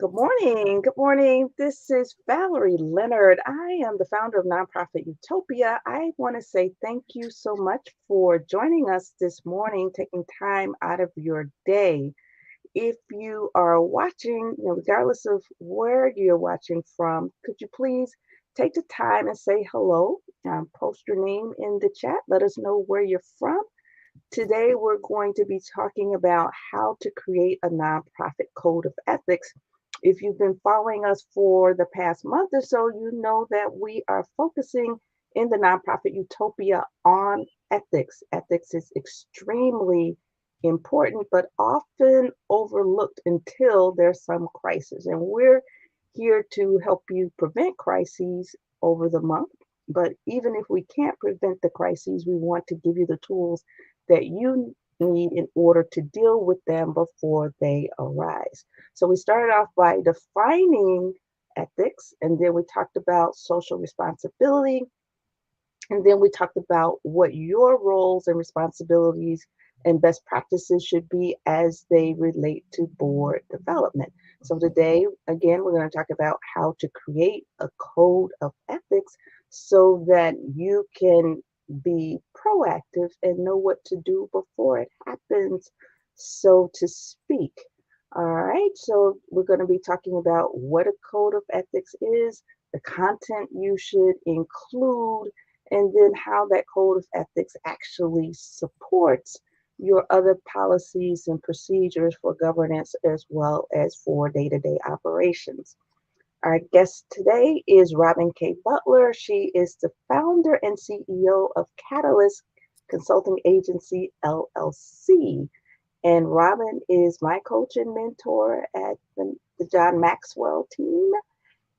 Good morning. Good morning. This is Valerie Leonard. I am the founder of Nonprofit Utopia. I want to say thank you so much for joining us this morning, taking time out of your day. If you are watching, regardless of where you're watching from, could you please take the time and say hello? Post your name in the chat. Let us know where you're from. Today, we're going to be talking about how to create a nonprofit code of ethics. If you've been following us for the past month or so, you know that we are focusing in the nonprofit utopia on ethics. Ethics is extremely important, but often overlooked until there's some crisis. And we're here to help you prevent crises over the month. But even if we can't prevent the crises, we want to give you the tools that you need in order to deal with them before they arise. So we started off by defining ethics, and then we talked about social responsibility, and then we talked about what your roles and responsibilities and best practices should be as they relate to board development. So today, again, we're going to talk about how to create a code of ethics so that you can be proactive and know what to do before it happens, so to speak. All right, so we're going to be talking about what a code of ethics is, the content you should include, and then how that code of ethics actually supports your other policies and procedures for governance as well as for day-to-day operations. Our guest today is Robin K. Butler. She is the founder and CEO of Catalyst Consulting Agency, LLC. And Robin is my coach and mentor at the John Maxwell team,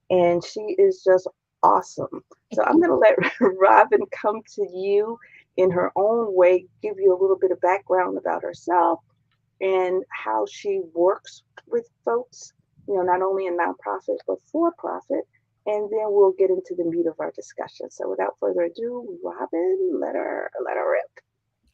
and she is just awesome. So I'm going to let Robin come to you in her own way, give you a little bit of background about herself and how she works with folks, not only in nonprofit but for profit. And then we'll get into the meat of our discussion. So without further ado, Robin, let her rip.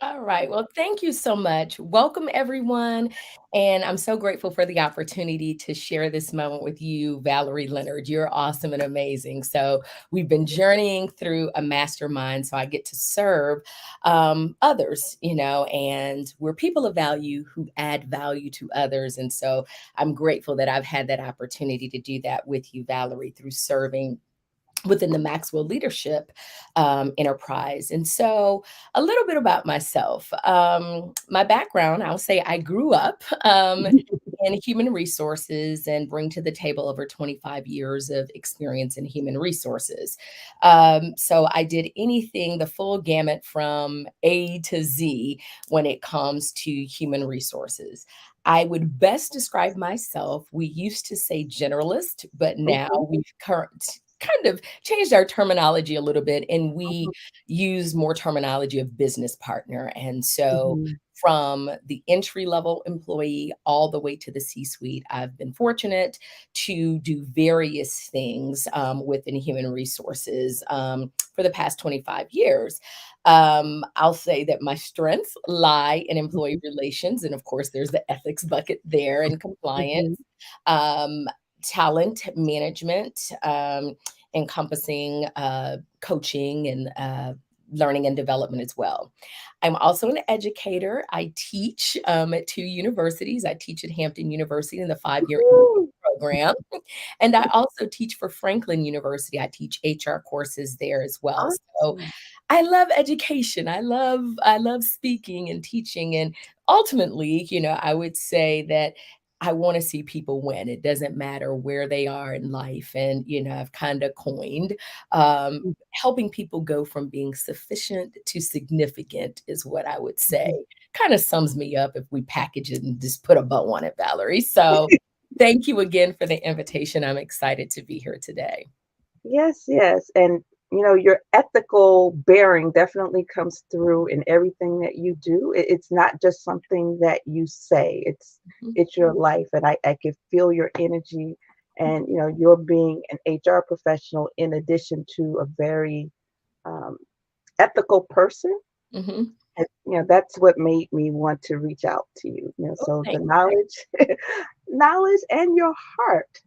All right. Well, thank you so much. Welcome, everyone. And I'm so grateful for the opportunity to share this moment with you, Valerie Leonard. You're awesome and amazing. So, we've been journeying through a mastermind. So, I get to serve others, and we're people of value who add value to others. And so, I'm grateful that I've had that opportunity to do that with you, Valerie, through serving within the Maxwell Leadership Enterprise. And so, a little bit about myself. My background, I'll say I grew up in human resources and bring to the table over 25 years of experience in human resources. So, I did anything, the full gamut from A to Z when it comes to human resources. I would best describe myself. We used to say generalist, but now Mhm, we've kind of changed our terminology a little bit, and we mhm, use more terminology of business partner. And so mhm, from the entry level employee all the way to the C suite, I've been fortunate to do various things within human resources for the past 25 years. I'll say that my strengths lie in employee mhm, relations. And of course, there's the ethics bucket there and compliance. mhm, Um, Talent management, encompassing coaching and learning and development as well. I'm also an educator. I teach at two universities. I teach at Hampton University in the 5 year mhm. program. And I also teach for Franklin University. I teach HR courses there as well. So Awesome. I love education. I love speaking and teaching. And ultimately, I would say that I want to see people win. It doesn't matter where they are in life. And, I've kind of coined helping people go from being sufficient to significant is what I would say. Mhm. Kind of sums me up if we package it and just put a bow on it, Valerie. So thank you again for the invitation. I'm excited to be here today. Yes, yes. And your ethical bearing definitely comes through in everything that you do. It's not just something that you say. It's your life. And I can feel your energy and you're being an HR professional in addition to a very um, ethical person. Mhm. And, that's what made me want to reach out to you. Oh, So the thanks. knowledge knowledge and your heart.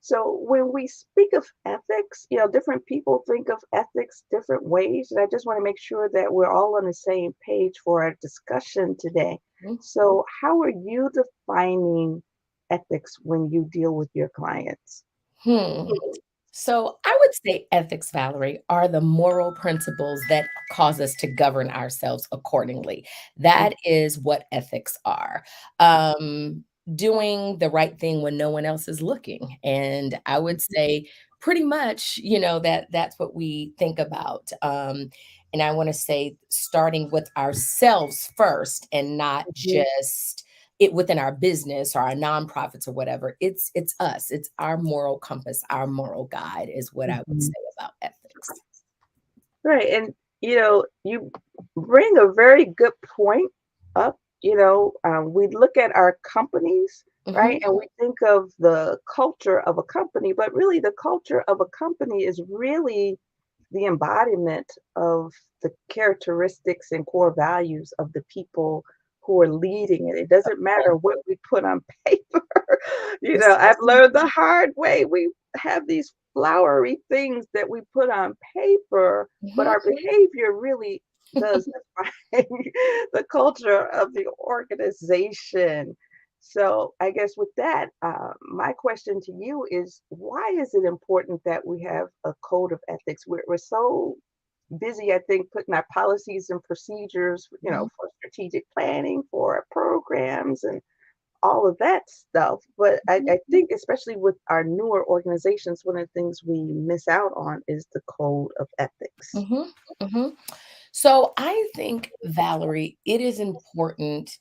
So when we speak of ethics, different people think of ethics different ways. And I just want to make sure that we're all on the same page for our discussion today. Mhm. So, how are you defining ethics when you deal with your clients? Hmm. So I would say ethics, Valerie, are the moral principles that cause us to govern ourselves accordingly. That is what ethics are. Um, Doing the right thing when no one else is looking. And I would say pretty much, that's what we think about. And I want to say starting with ourselves first and not Mhm, just it within our business or our nonprofits or whatever. It's us. It's our moral compass, our moral guide is what I would mhm. say about ethics. Right. And, you bring a very good point up. We look at our companies, right? Mhm, And we think of the culture of a company, but really the culture of a company is really the embodiment of the characteristics and core values of the people who are leading it. It doesn't matter what we put on paper. I've precisely. learned the hard way. We have these flowery things that we put on paper, but Mhm. our behavior really does define the culture of the organization. So I guess with that, my question to you is, why is it important that we have a code of ethics? We're so busy, I think, putting our policies and procedures, Mhm. for strategic planning, for our programs, and all of that stuff. But I think, especially with our newer organizations, one of the things we miss out on is the code of ethics. Mhm. Mhm. So I think, Valerie, it is important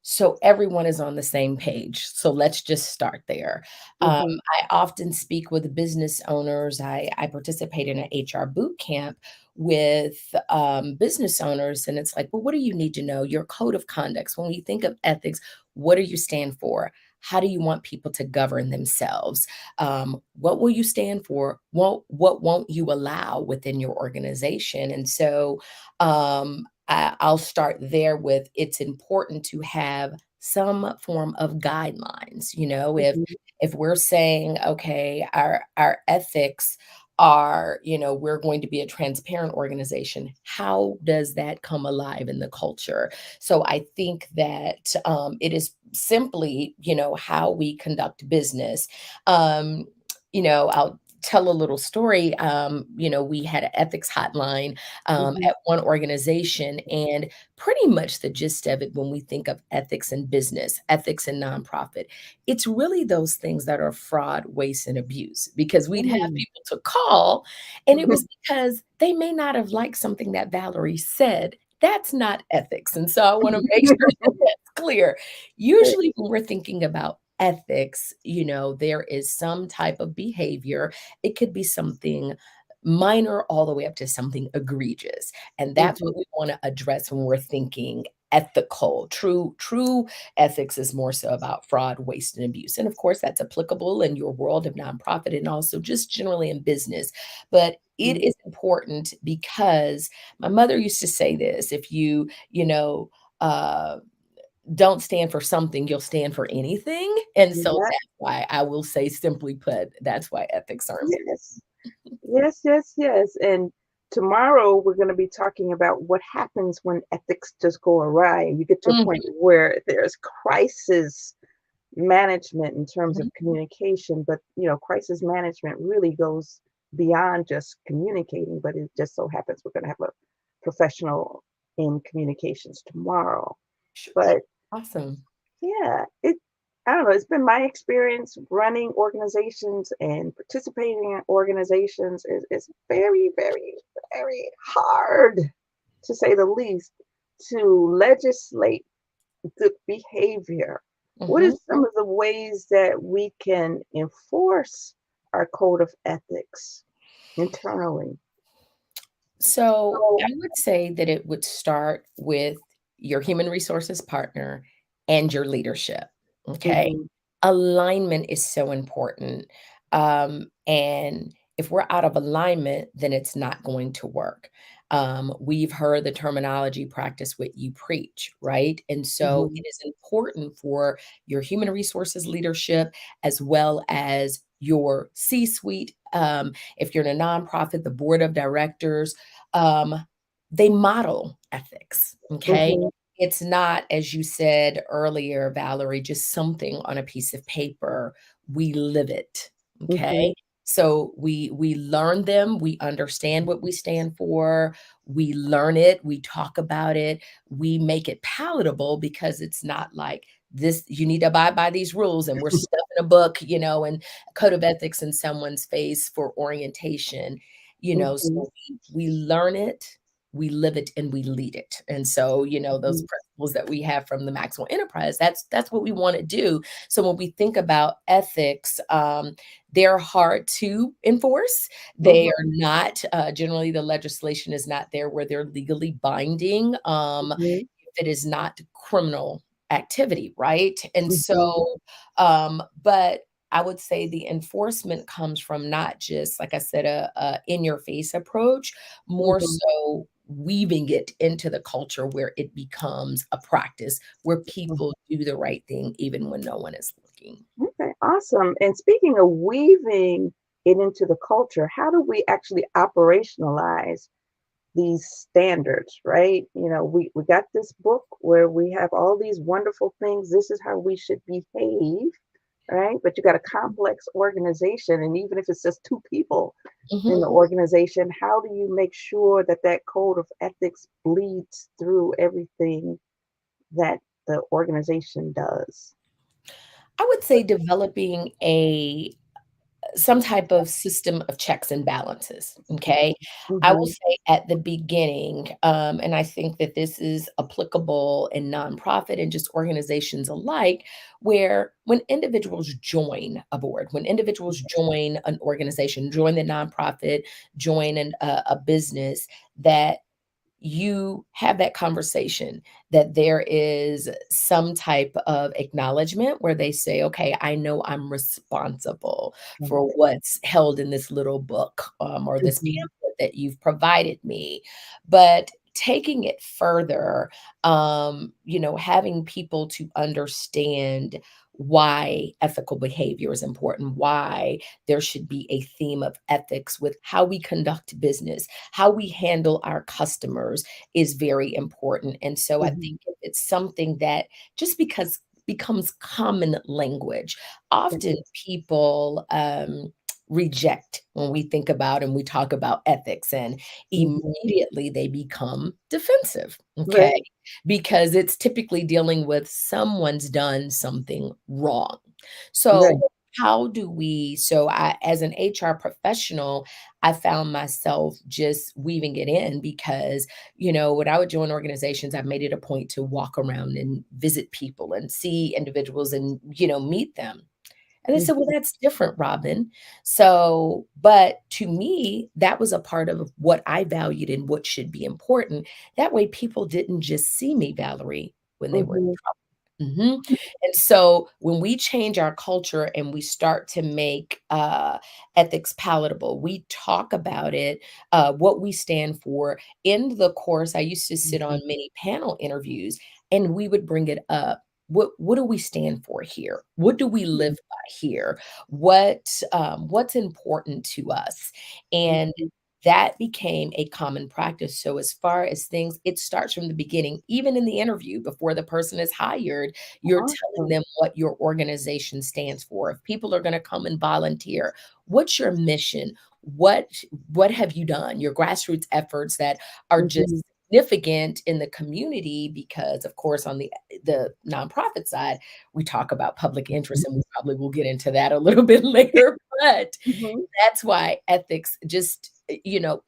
so everyone is on the same page. So let's just start there. Hmm. I often speak with business owners. I participate in an HR boot camp with business owners, and it's like, well, what do you need to know? Your code of conducts. When we think of ethics, what do you stand for? How do you want people to govern themselves? What will you stand for? What won't you allow within your organization? And so I'll start there with it's important to have some form of guidelines. Hmm. If we're saying, okay, our ethics are, we're going to be a transparent organization, how does that come alive in the culture? So I think that it is simply, how we conduct business. Um, I'll tell a little story. We had an ethics hotline Hmm. at one organization. And pretty much the gist of it, when we think of ethics in business, ethics in nonprofit, it's really those things that are fraud, waste, and abuse. Because we'd have Mm. people to call, and it was because they may not have liked something that Valerie said. That's not ethics. And so I want to make sure that that's clear. Usually, when we're thinking about ethics, there is some type of behavior. It could be something minor all the way up to something egregious. And that's Mhm, what we wanna address when we're thinking ethical. True ethics is more so about fraud, waste, and abuse. And of course, that's applicable in your world of nonprofit and also just generally in business. But it mhm. is important because my mother used to say this, if uh, don't stand for something, you'll stand for anything. And so Yeah, that's why I will say simply put, that's why ethics are important. yes. Yes, yes, yes. And tomorrow we're going to be talking about what happens when ethics just go awry and you get to a Mhm, point where there's crisis management in terms of mhm. communication. But, crisis management really goes beyond just communicating, but it just so happens we're going to have a professional in communications tomorrow. Sure. But Awesome. yeah, I don't know, it's been my experience running organizations and participating in organizations is very, very, very hard, to say the least, to legislate good behavior. What are Mhm. some of the ways that we can enforce our code of ethics internally? So I would say that it would start with your human resources partner and your leadership. Okay. Mhm, Alignment is so important. And if we're out of alignment, then it's not going to work. We've heard the terminology practice what you preach, right? And so it Mhm. is important for your human resources leadership as well as your C suite. If you're in a nonprofit, the board of directors, um, they model ethics. Okay. Mhm. It's not, as you said earlier, Valerie, just something on a piece of paper. We live it. Mhm. Okay. So we learn them, we understand what we stand for, we learn it, we talk about it, we make it palatable because it's not like this, you need to abide by these rules and we're stuffing a book, and a code of ethics in someone's face for orientation, Mhm. so we learn it, we live it, and we lead it. And so, those Mhm. principles that we have from the Maxwell Enterprise, that's what we want to do. So when we think about ethics, they're hard to enforce. They Mhm. are not, generally, the legislation is not there where they're legally binding, Mhm. if it is not criminal activity, right? And Mhm. so, but I would say the enforcement comes from not just, like I said, a in your face approach, more Mhm. so weaving it into the culture where it becomes a practice where Mhm. people do the right thing even when no one is looking. Okay, awesome. And speaking of weaving it into the culture, how do we actually operationalize these standards, right? We got this book where we have all these wonderful things. This is how we should behave, right? But you got a complex organization, and even if it's just two people in the Mhm. organization, how do you make sure that that code of ethics bleeds through everything that the organization does? I would say developing a some type of system of checks and balances, okay? I will Mm-hmm. say at the beginning, and I think that this is applicable in nonprofit and just organizations alike, where when individuals join a board, when individuals join an organization, join the nonprofit, join a business, that you have that conversation, that there is some type of acknowledgement where they say, okay, I know I'm responsible for what's held in this little book, or this Mm-hmm. pamphlet that you've provided me. But taking it further, having people to understand why ethical behavior is important, why there should be a theme of ethics with how we conduct business, how we handle our customers is very important. And so I Mm-hmm. think if it's something that just because becomes common language, often people reject when we think about and we talk about ethics, and Mm-hmm. immediately they become defensive, okay? Right. Because it's typically dealing with someone's done something wrong. Right. So how do we, so I, as an HR professional, I found myself just weaving it in because, when I would join organizations, I made it a point to walk around and visit people and see individuals and, meet them. And they said, "Well, Mm-hmm. that's different, Robin." So, but to me, that was a part of what I valued and what should be important. That way people didn't just see me, Valerie, when they were Mm-hmm. Mhm. And so when we change our culture and we start to make ethics palatable, we talk about it, what we stand for. In the course, I used to sit on many panel interviews and we would bring it up. What do we stand for here? What do we live by here? What's important to us? And Mm-hmm. that became a common practice. So as far as things, it starts from the beginning, even in the interview before the person is hired, you're telling Awesome. them what your organization stands for. If people are going to come and volunteer, what's your mission? What what have you done? Your grassroots efforts that are Mm-hmm. just significant in the community because of course on the nonprofit side we talk about public interest and we probably will get into that a little bit later, but Mm-hmm. that's why ethics just,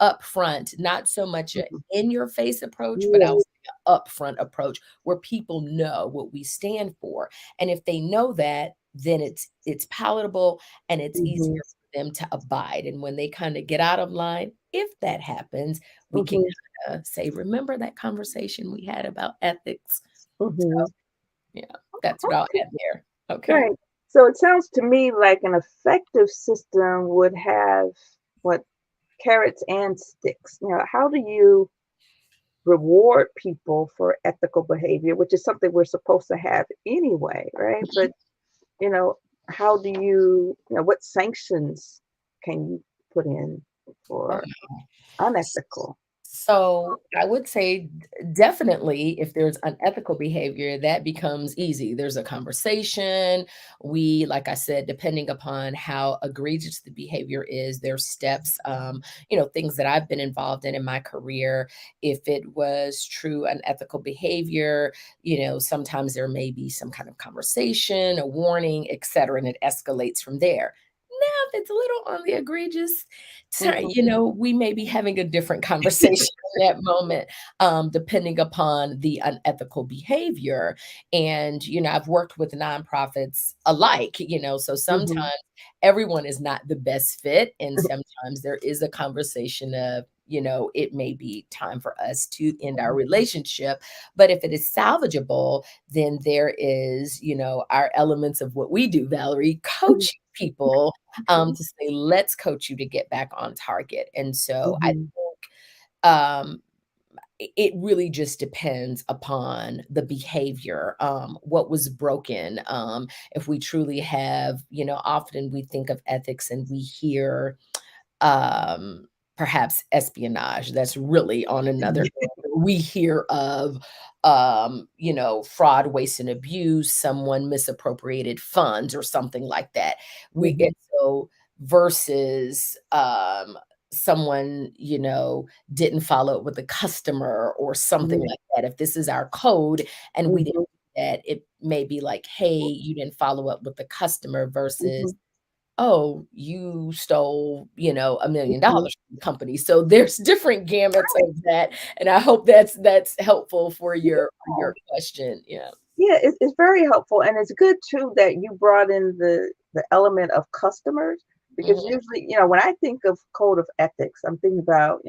upfront, not so much a Mm-hmm. in your face approach, but Yeah. I'll say a upfront approach where people know what we stand for. And if they know that, then it's palatable and it's easier Mm-hmm. for them to abide. And when they kind of get out of line, if that happens, we can Mm-hmm. kind of say, remember that conversation we had about ethics? So Mm-hmm. yeah, that's what I'll add there. Okay. Right. So it sounds to me like an effective system would have what? carrots and sticks. How do you reward people for ethical behavior, which is something we're supposed to have anyway, right? But you know, how do what sanctions can you put in Oh, for s unethical? so I would say definitely if there's unethical behavior, that becomes easy. There's a conversation. Like I said, depending upon how egregious the behavior is, there's steps, things that I've been involved in my career. If it was true unethical behavior, sometimes there may be some kind of conversation, a warning, et cetera, and it escalates from there. Now, if it's a little on the egregious Mhm, we may be having a different conversation in that moment, depending upon the unethical behavior. And, I've worked with nonprofits alike, so mhm, sometimes everyone is not the best fit. And sometimes there is a conversation of, it may be time for us to end our relationship. But if it is salvageable, then there is, our elements of what we do, Valerie, mhm, coach people mhm, to say, let's coach you to get back on target. And so I mhm, think it really just depends upon the behavior, what was broken. If we truly have, often we think of ethics and we hear um, perhaps espionage. That's really on another end. We hear of fraud, waste, and abuse, someone misappropriated funds or something like that. And mhm, so versus someone, didn't follow up with a customer or something mhm, like that. If this is our code and we didn't mhm, do that, it may be like, hey, you didn't follow up with the customer versus mhm, oh, you stole, $1 million mhm. from the company. So there's different gamuts of that, and I hope that's helpful for your Yeah. question. Yeah. Yeah, it's very helpful, and it's good too that you brought in the element of customers because Mhm, usually, when I think of code of ethics, I'm thinking about,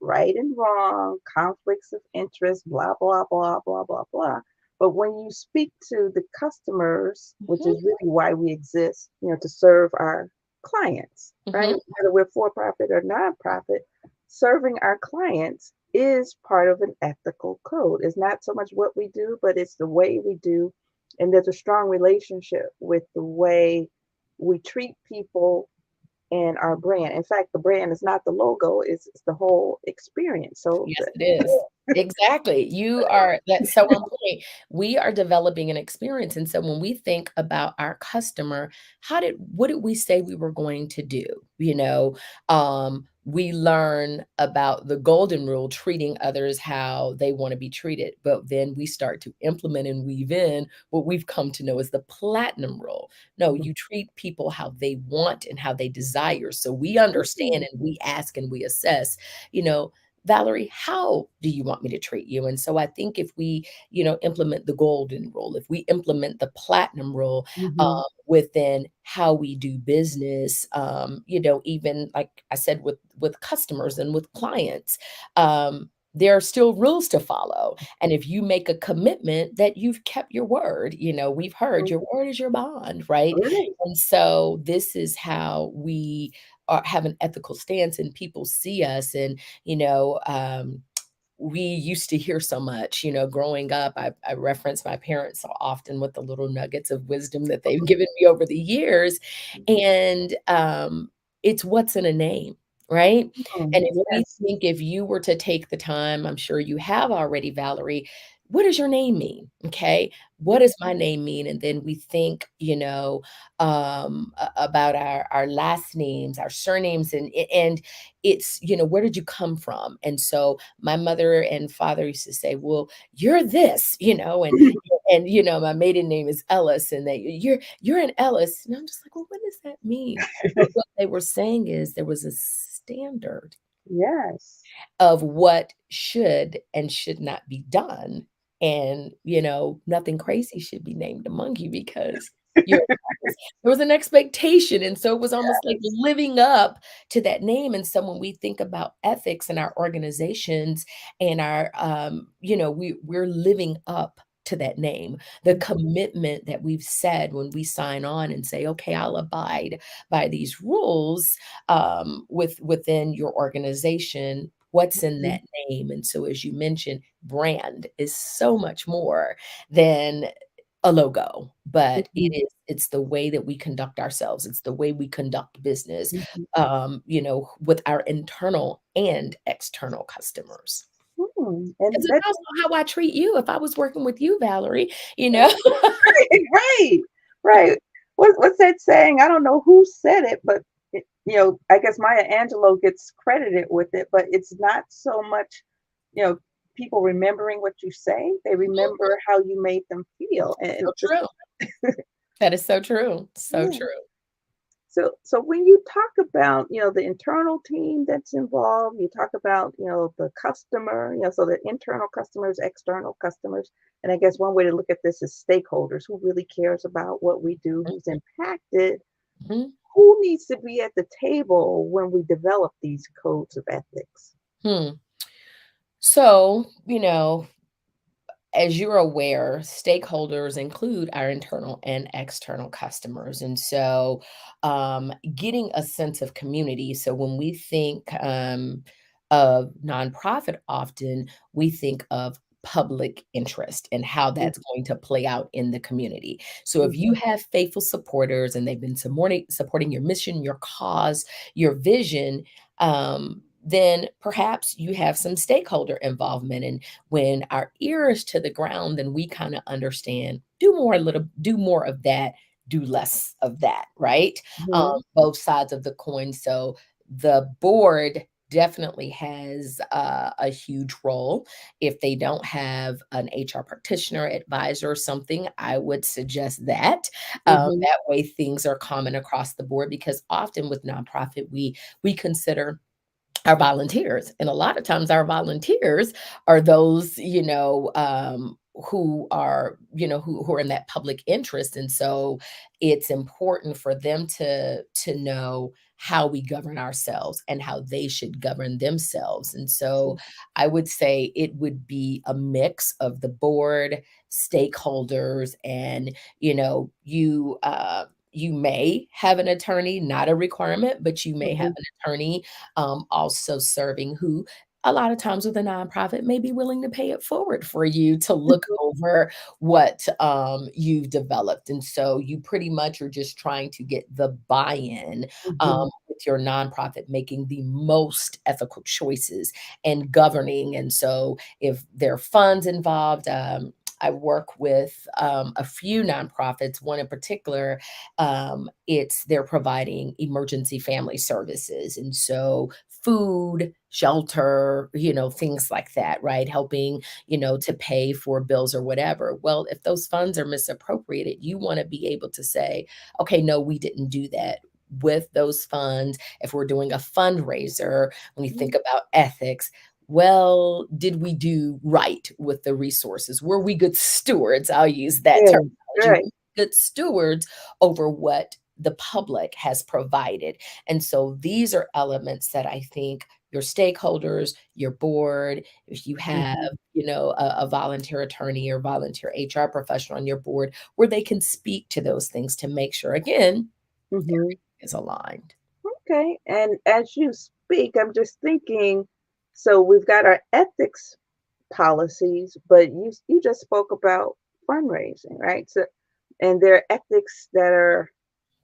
right and wrong, conflicts of interest, blah blah blah blah blah blah. But when you speak to the customers, which mhm, is really why we exist, to serve our clients, right? mhm. Whether we're for profit or nonprofit, serving our clients is part of an ethical code. It's not so much what we do, but it's the way we do. And there's a strong relationship with the way we treat people and our brand. In fact, the brand is not the logo, it's the whole experience. So Yes, it is. Exactly. That's so on point. We are developing an experience, and so when we think about our customer, what did we say we were going to do? We learn about the golden rule, treating others how they wanna be treated, but then we start to implement and weave in what we've come to know as the platinum rule. No, you treat people how they want and how they desire, so we understand and we ask and we assess, you know, Valerie, how do you want me to treat you? And so I think if we, implement the golden rule, if we implement the platinum rule Mhm, within how we do business, even like I said, with customers and with clients, there are still rules to follow. And if you make a commitment that you've kept your word, we've heard mhm, your word is your bond, right? right. And so this is how we have an ethical stance and people see us and we used to hear so much, growing up. I reference my parents so often with the little nuggets of wisdom that they've given me over the years. And it's what's in a name, right? And if we Yes. think if you were to take the time, I'm sure you have already, Valerie, what does your name mean? Okay. What does my name mean? And then we think, about our last names, our surnames, and it's, where did you come from? And so my mother and father used to say, "Well, you're this," and my maiden name is Ellis, and you're an Ellis, and I'm just like, "Well, what does that mean?" But what they were saying is there was a standard Yes. of what should and should not be done. And, nothing crazy should be named among you because you're there was an expectation, and so it was almost like Yes. living up to that name. And so when we think about ethics in our organizations and our, we're living up to that name, the Mhm. commitment that we've said when we sign on and say, okay, I'll abide by these rules within your organization. What's in Mhm. that name? And so, as you mentioned, brand is so much more than a logo, but Mhm. it's the way that we conduct ourselves. It's the way we conduct business, Mhm. with our internal and external customers. And 'Cause it's that also how I treat you if I was working with you, Valerie, you know? right, right, right. What's that saying? I don't know who said it, but I guess Maya Angelou gets credited with it, but it's not so much, you know, people remembering what you say, they remember how you made them feel. And So just true. That is so true. So yeah. true. So when you talk about, the internal team that's involved, you talk about, the customer, so the internal customers, external customers, and I guess one way to look at this is stakeholders, who really cares about what we do, who's impacted, Mhm. who needs to be at the table when we develop these codes of ethics? Hmm. So, as you're aware, stakeholders include our internal and external customers. And so, getting a sense of community. So, when we think of nonprofit, often we think of public interest and how that's going to play out in the community. So, if you Mhm. have faithful supporters and they've been supporting your mission, your cause, your vision, then perhaps you have some stakeholder involvement. And when our ear is to the ground, then we kind of understand, do more of that, do less of that, right? Mhm. Both sides of the coin. So the board definitely has a huge role. If they don't have an HR practitioner, advisor, or something, I would suggest that. Mhm. That way, things are common across the board because often with nonprofit, we consider our volunteers. And a lot of times our volunteers are those, who are, who are in that public interest. And so it's important for them to know how we govern ourselves and how they should govern themselves. And so I would say it would be a mix of the board, stakeholders, and you may have an attorney, not a requirement, but you may have Mhm. an attorney also serving, who a lot of times with a nonprofit may be willing to pay it forward for you to look over what you've developed. And so you pretty much are just trying to get the buy-in Mhm. with your nonprofit, making the most ethical choices and governing. And so if there are funds involved, I work with a few nonprofits, one in particular, it's they're providing emergency family services. And so food, shelter, things like that, right? Helping, to pay for bills or whatever. Well, if those funds are misappropriated, you want to be able to say, okay, no, we didn't do that with those funds. If we're doing a fundraiser, when you think Mhm. about ethics, well, did we do right with the resources? Were we good stewards? I'll use that Yeah, terminology. right. Were we good stewards over what the public has provided? And so these are elements that I think your stakeholders, your board, if you have, Mhm. a volunteer attorney or volunteer HR professional on your board, where they can speak to those things to make sure, again, Mhm. is aligned. Okay. And as you speak, I'm just thinking, so we've got our ethics policies, but you just spoke about fundraising, right? So, and there are ethics that are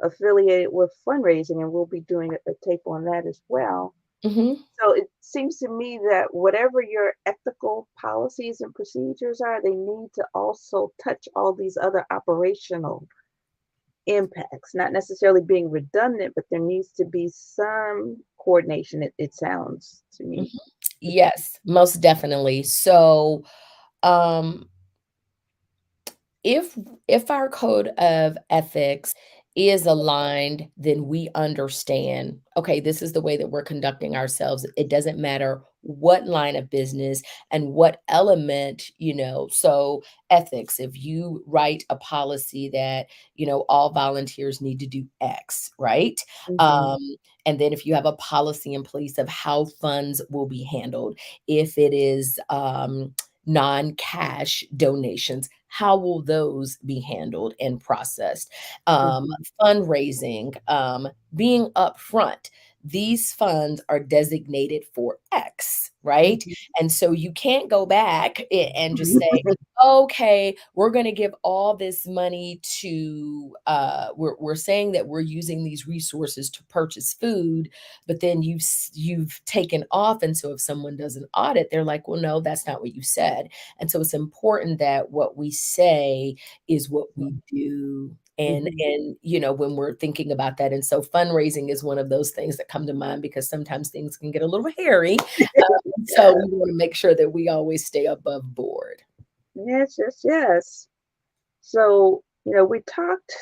affiliated with fundraising, and we'll be doing a tape on that as well. Mhm. So it seems to me that whatever your ethical policies and procedures are, they need to also touch all these other operational impacts, not necessarily being redundant, but there needs to be some coordination, it sounds to Mhm. me. Yes, most definitely. So, um, if if our code of ethics is aligned, then we understand, okay, this is the way that we're conducting ourselves. It doesn't matter what line of business and what element, so ethics, if you write a policy that, all volunteers need to do X, right? Mhm. Um, and then if you have a policy in place of how funds will be handled, if it is non-cash donations, how will those be handled and processed? Um, Mhm. fundraising, being upfront. These funds are designated for X, right? Mhm. And so you can't go back and just say, okay, we're going to give all this money to, we're saying that we're using these resources to purchase food, but then you've taken off. And so if someone does an audit, they're like, well, no, that's not what you said. And so it's important that what we say is what we do. Mhm. And you know, when we're thinking about that, and so fundraising is one of those things that come to mind because sometimes things can get a little hairy. So Yeah. we want to make sure that we always stay above board. Yes, yes, yes. So, we talked,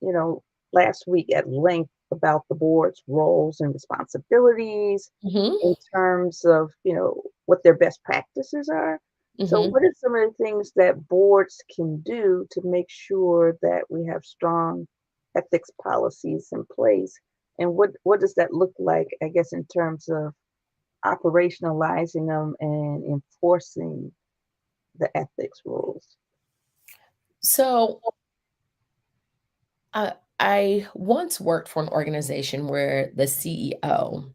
you know, last week at length about the board's roles and responsibilities Mhm, in terms of, what their best practices are. So, mhm. what are some of the things that boards can do to make sure that we have strong ethics policies in place? And what does that look like, I guess, in terms of operationalizing them and enforcing the ethics rules? So, I once worked for an organization where the CEO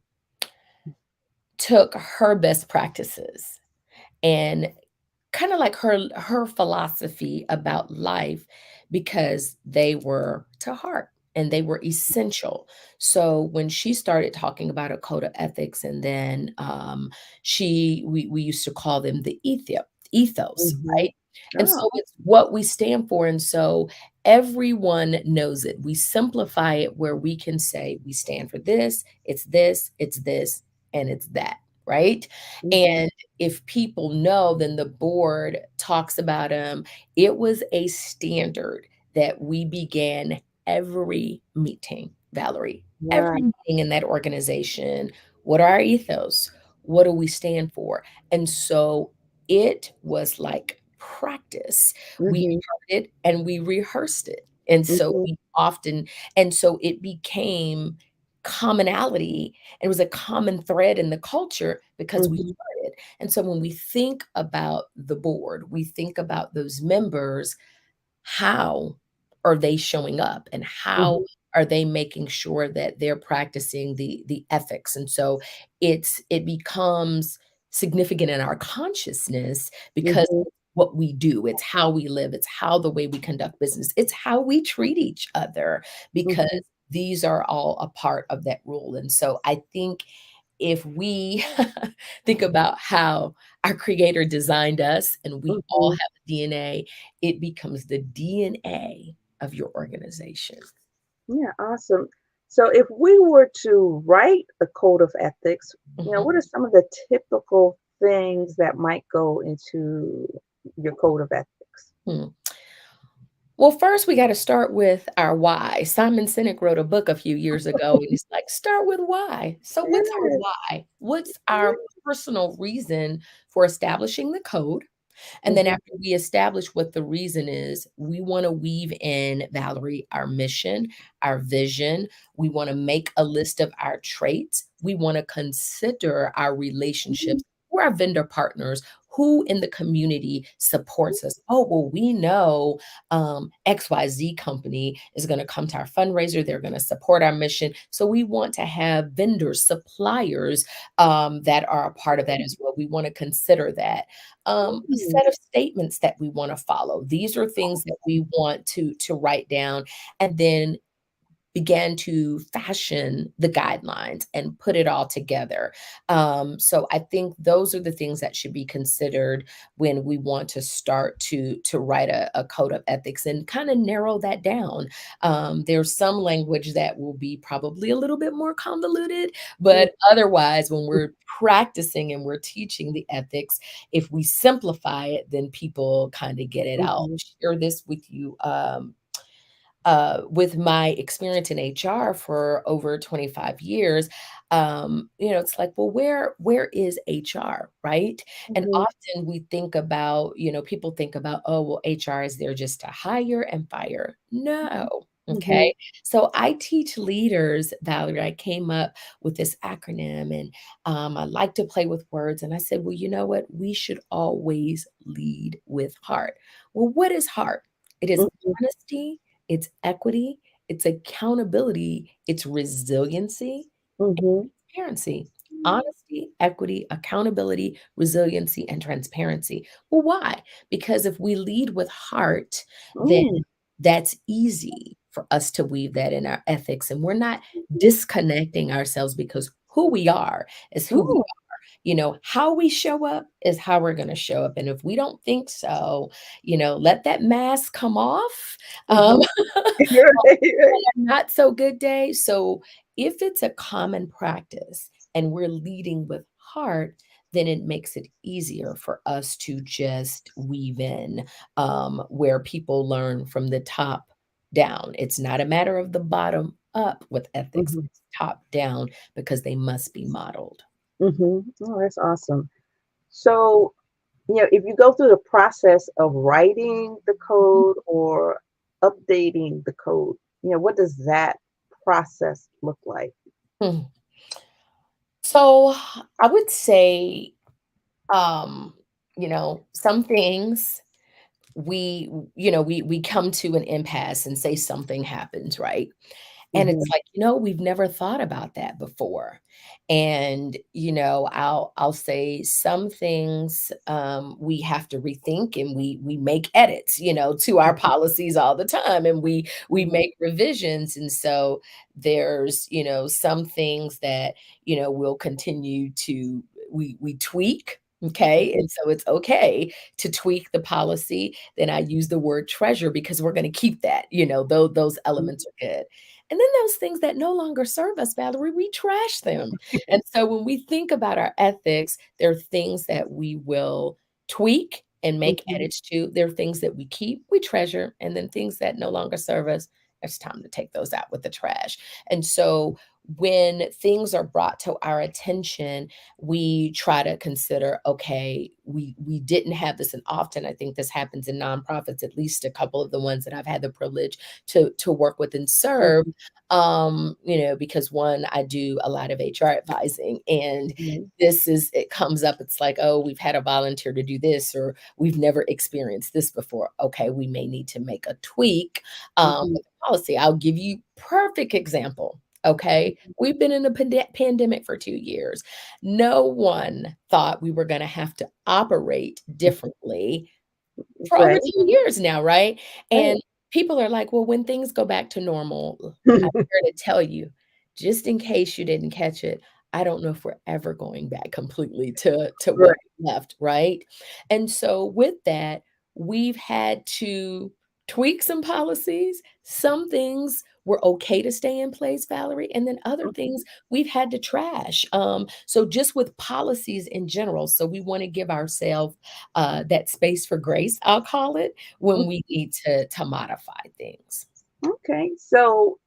took her best practices and kinda like her philosophy about life because they were to heart and they were essential. So when she started talking about a code of ethics and then, we used to call them the ethos, Hmm. right? And so Oh. it's what we stand for, and so everyone knows it. We simplify it where we can say, "We stand for it's this, and it's that," right? Hmm. And if people know, then the board talks about them. It was a standard that we began every meeting, Valerie, every Right. meeting in that organization. What are our ethos? What do we stand for? And so it was like practice. We Hmm. heard it and we rehearsed it. And so Hmm. we often, and so it became commonality. It was a common thread in the culture because we Hmm. heard it. And so when we think about the board, we think about those members, how are they showing up and how Hmm. are they making sure that they're practicing the ethics? And so it becomes significant in our consciousness because Hmm. it's what we do, it's how we live, it's how the way we conduct business, it's how we treat each other because Hmm. these are all a part of that rule. And so I think if we think about how our creator designed us and we all Hmm. have a DNA, it becomes the DNA of your organization. Yeah, awesome. So if we were to write a code of ethics, Mhm. what are some of the typical things that might go into your code of ethics? Hmm. Well, first we got to start with our why. Simon Sinek wrote a book a few years ago, and he's like, start with why. So, what's our Yes. why? What's our personal reason for establishing the code? And then Mm-hmm. after we establish what the reason is, we want to weave in, Valerie, our mission, our vision. We want to make a list of our traits. We want to consider our relationships. Who are our vendor partners? Who in the community supports us? Oh, well, we know XYZ company is going to come to our fundraiser. They're going to support our mission. So we want to have vendors, suppliers that are a part of that as well. We want to consider that a set of statements that we want to follow. These are things that we want to write down and then began to fashion the guidelines and put it all together. So I think those are the things that should be considered when we want to start to write a code of ethics and kind of narrow that down. There's some language that will be probably a little bit more convoluted, but otherwise, when we're practicing and we're teaching the ethics, if we simplify it, then people kind of get it. I'll Mm-hmm. share this with you. With my experience in HR for over 25 years, it's like, well, where is HR, right? And Mm-hmm. often we think about, people think about, oh, well, HR is there just to hire and fire. No. Mhm. Okay. So I teach leaders, Valerie. I came up with this acronym and I like to play with words. And I said, well, you know what? We should always lead with heart. Well, what is heart? It is Mhm. honesty, it's equity, it's accountability, it's resiliency, Mhm. transparency. Honesty, equity, accountability, resiliency, and transparency. Well, why? Because if we lead with heart, then Mm. that's easy for us to weave that in our ethics, and we're not disconnecting ourselves because who we are is who we Mm. how we show up is how we're gonna show up, and if we don't think so, let that mask come off, um, Mhm. Right, right. not so good day. So if it's a common practice and we're leading with heart, then it makes it easier for us to just weave in where people learn from the top down. It's not a matter of the bottom up with ethics, Mhm. it's top down because they must be modeled. Mhm. Oh, that's awesome. So, if you go through the process of writing the code or updating the code, what does that process look like? Mhm. So I would say, um, some things we come to an impasse and say something happens, right? And it's Mhm. like, we've never thought about that before. And, I'll say some things we have to rethink and we make edits, to our policies all the time and we Mhm. make revisions. And so there's, some things that, we'll continue to we tweak. Okay. Mhm. And so it's okay to tweak the policy. Then I use the word treasure because we're going to keep that, those elements are good. And then those things that no longer serve us, Valerie, we trash them. And so when we think about our ethics, there are things that we will tweak and make Mhm. edits to. There are things that we keep, we treasure, and then things that no longer serve us, it's time to take those out with the trash. And so when things are brought to our attention, we try to consider, okay, we didn't have this, and often I think this happens in nonprofits, at least a couple of the ones that I've had the privilege to work with and serve, Mhm. because one, I do a lot of HR advising, and Mhm. it comes up, it's like, oh, we've had a volunteer to do this, or we've never experienced this before. Okay, we may need to make a tweak Mhm. with the policy. I'll give you perfect example. Okay, we've been in a pandemic for 2 years. No one thought we were going to have to operate differently for over Right. 2 years now, right? Right. And people are like, "Well, when things go back to normal," I'm here to tell you, just in case you didn't catch it, I don't know if we're ever going back completely to what Right. we left, right? And so with that, we've had to tweak some policies. Some things were okay to stay in place, Valerie, and then other things Mhm. we've had to trash. So just with policies in general, so we wanna give ourselves that space for grace, I'll call it, when we need to modify things. Okay. So,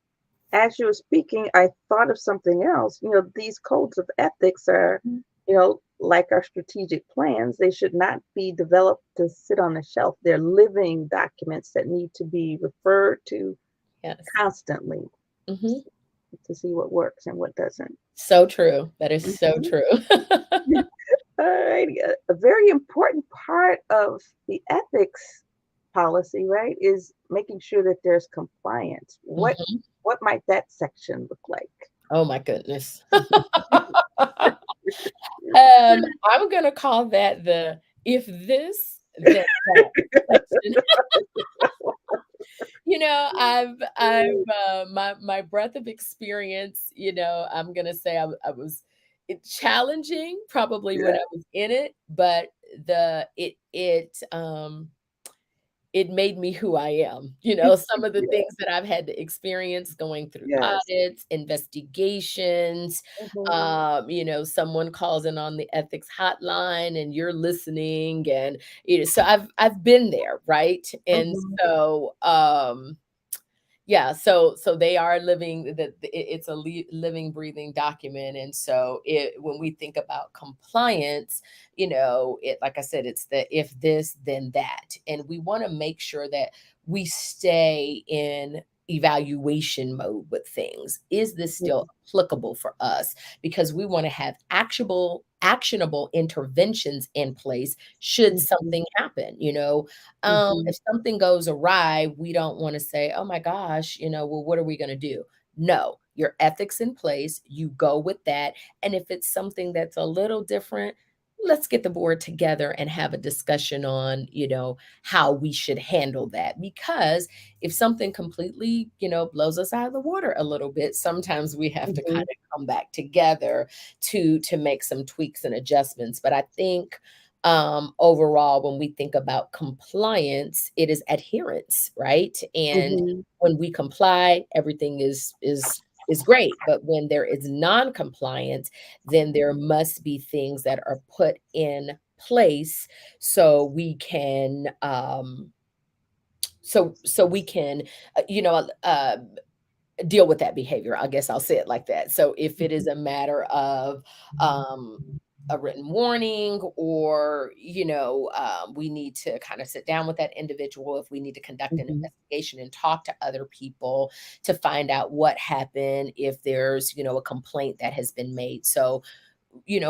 as you were speaking, I thought of something else. These codes of ethics are, Mhm. like our strategic plans, they should not be developed to sit on the shelf. They're living documents that need to be referred to Yes. constantly Mhm. to see what works and what doesn't. So true. That is so Mhm. true. All righty. A very important part of the ethics policy, right, is making sure that there's compliance. What Mhm. what might that section look like? Oh my goodness. I'm gonna call that the "if this, then that" section. My breadth of experience, I'm gonna say I was challenging probably when Yeah. I was in it, but the it made me who I am. Some of the Yeah. things that I've had to experience going through Yes. audits, investigations, Mhm. someone calls in on the ethics hotline and you're listening and so I've been there, right? And Mhm. so yeah, so they are living it's a living, breathing document, and so when we think about compliance, it like I said, it's the if this, then that, and we want to make sure that we stay in evaluation mode with things. Is this still Mhm. applicable for us? Because we want to have actionable interventions in place should Mhm. something happen. Mhm. If something goes awry, we don't want to say, oh my gosh, well, what are we going to do? No, your ethics in place, you go with that. And if it's something that's a little different, let's get the board together and have a discussion on, how we should handle that. Because if something completely, blows us out of the water a little bit, sometimes we have to kind Mhm. of come back together to make some tweaks and adjustments. But I think overall, when we think about compliance, it is adherence, right? And Mhm. when we comply, everything is great. But when there is non-compliance, then there must be things that are put in place so we can so we can deal with that behavior. I guess I'll say it like that. So if it is a matter of um a written warning, or we need to kind of sit down with that individual, if we need to conduct an Mhm. investigation and talk to other people to find out what happened, if there's a complaint that has been made. So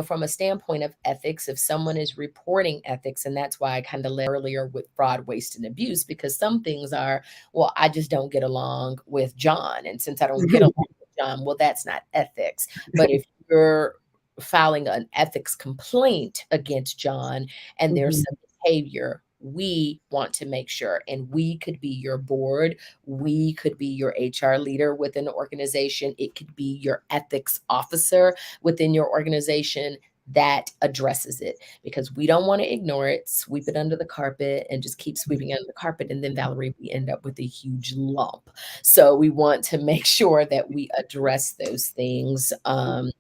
from a standpoint of ethics, if someone is reporting ethics, and that's why I kind of led earlier with fraud, waste, and abuse, because some things are, well, I just don't get along with John. And since I don't get along with John, well, that's not ethics. But if you're filing an ethics complaint against John and there's Mhm. some behavior, we want to make sure, and we could be your board, we could be your HR leader within the organization, it could be your ethics officer within your organization that addresses it, because we don't want to ignore it, sweep it under the carpet, and just keep sweeping it under the carpet. And then, Valerie, we end up with a huge lump. So we want to make sure that we address those things, and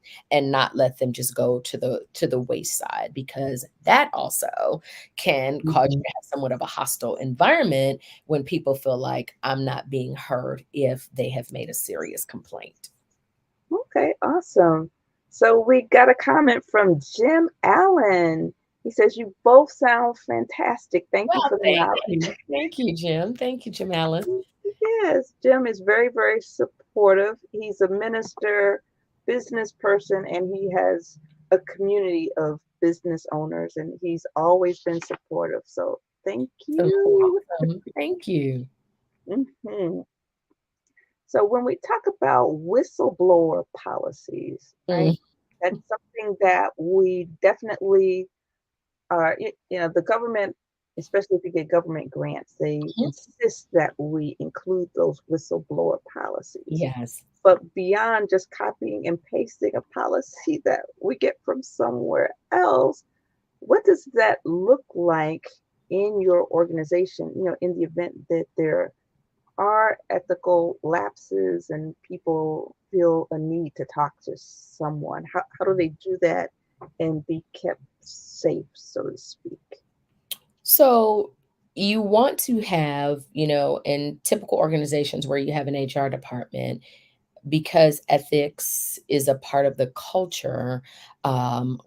not let them just go to the wayside, because that also can cause you Mhm. to have somewhat of a hostile environment when people feel like I'm not being heard if they have made a serious complaint. Okay, awesome. So we got a comment from Jim Allen. He says, "You both sound fantastic. Thank you Well, for the thank knowledge." you. Thank you, Jim. Thank you, Jim Allen. Yes, Jim is very, very supportive. He's a minister, business person, and he has a community of business owners, and he's always been supportive. So thank So you. awesome. Thank you. Mhm. So when we talk about whistleblower policies, Mm, right, that's something that we definitely are, the government, especially if you get government grants, they mhm. insist that we include those whistleblower policies. Yes. But beyond just copying and pasting a policy that we get from somewhere else, what does that look like in your organization, in the event that there are ethical lapses and people feel a need to talk to someone? How do they do that and be kept safe, so to speak? So you want to have, in typical organizations where you have an HR department, because ethics is a part of the culture,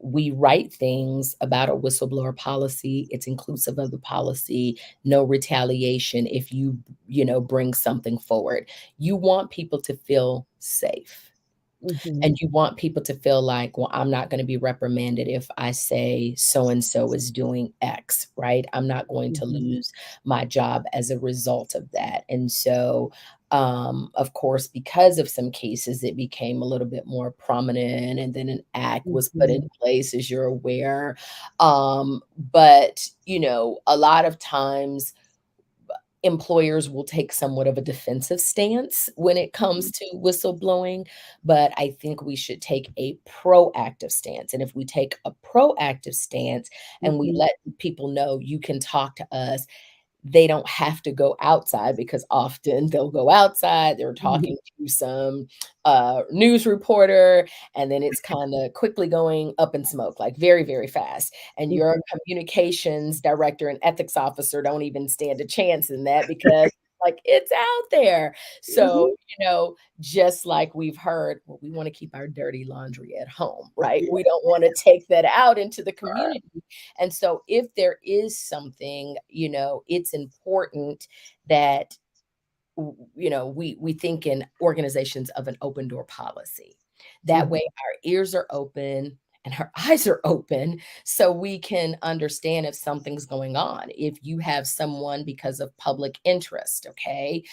we write things about a whistleblower policy. It's inclusive of the policy, no retaliation if bring something forward. You want people to feel safe. Hmm. And you want people to feel like, well, I'm not going to be reprimanded if I say so and so is doing X, right? I'm not going to Hmm. lose my job as a result of that. And so, of course, because of some cases, it became a little bit more prominent, and then an act was put in Hmm. place, as you're aware. But, a lot of times, employers will take somewhat of a defensive stance when it comes to whistleblowing, but I think we should take a proactive stance. And if we take a proactive stance and we Hmm. let people know you can talk to us, they don't have to go outside, because often they'll go outside, they're Hmm. talking to some news reporter, and then it's kind of quickly going up in smoke, like very, very fast. And your Hmm. communications director and ethics officer don't even stand a chance in that, because like it's out there. So, Hmm. just like we've heard, well, we want to keep our dirty laundry at home, right? We don't want to take that out into the community. And so if there is something, it's important that we think in organizations of an open door policy. That way Mhm. our ears are open and our eyes are open so we can understand if something's going on. If you have someone because of public interest, okay,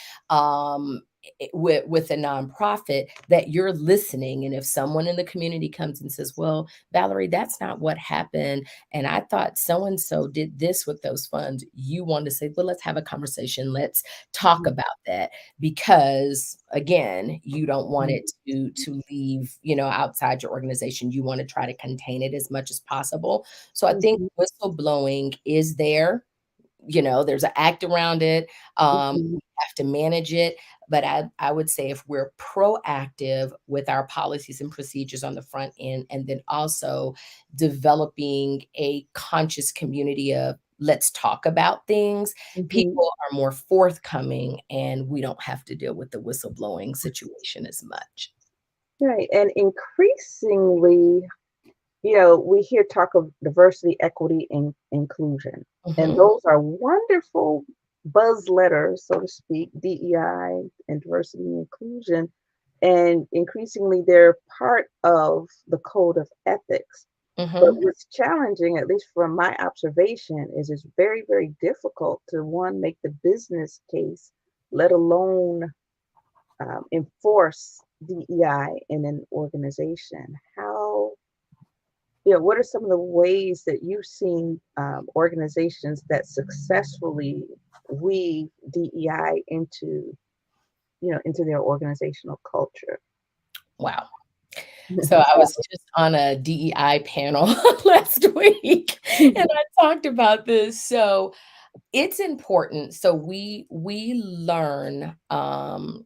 with a nonprofit, that you're listening. And if someone in the community comes and says, well, Valerie, that's not what happened, and I thought so and so did this with those funds, you want to say, well, let's have a conversation. Let's talk Mhm. about that, because again, you don't want Mhm. it to leave, outside your organization. You want to try to contain it as much as possible. So I think Mhm. whistleblowing is there. There's an act around it. Mhm. We have to manage it. But I would say if we're proactive with our policies and procedures on the front end, and then also developing a conscious community of let's talk about things, Mhm. people are more forthcoming and we don't have to deal with the whistleblowing situation as much. Right, and increasingly, we hear talk of diversity, equity, and inclusion, and Mhm, those are wonderful buzz letters, so to speak, DEI and diversity and inclusion, and increasingly they're part of the code of ethics. But mhm. what's challenging, at least from my observation, is it's very, very difficult to one make the business case, let alone enforce DEI in an organization. What are some of the ways that you've seen organizations that successfully weave DEI into their organizational culture? Wow. So I was just on a DEI panel last week, and I talked about this. So it's important. So we learn, and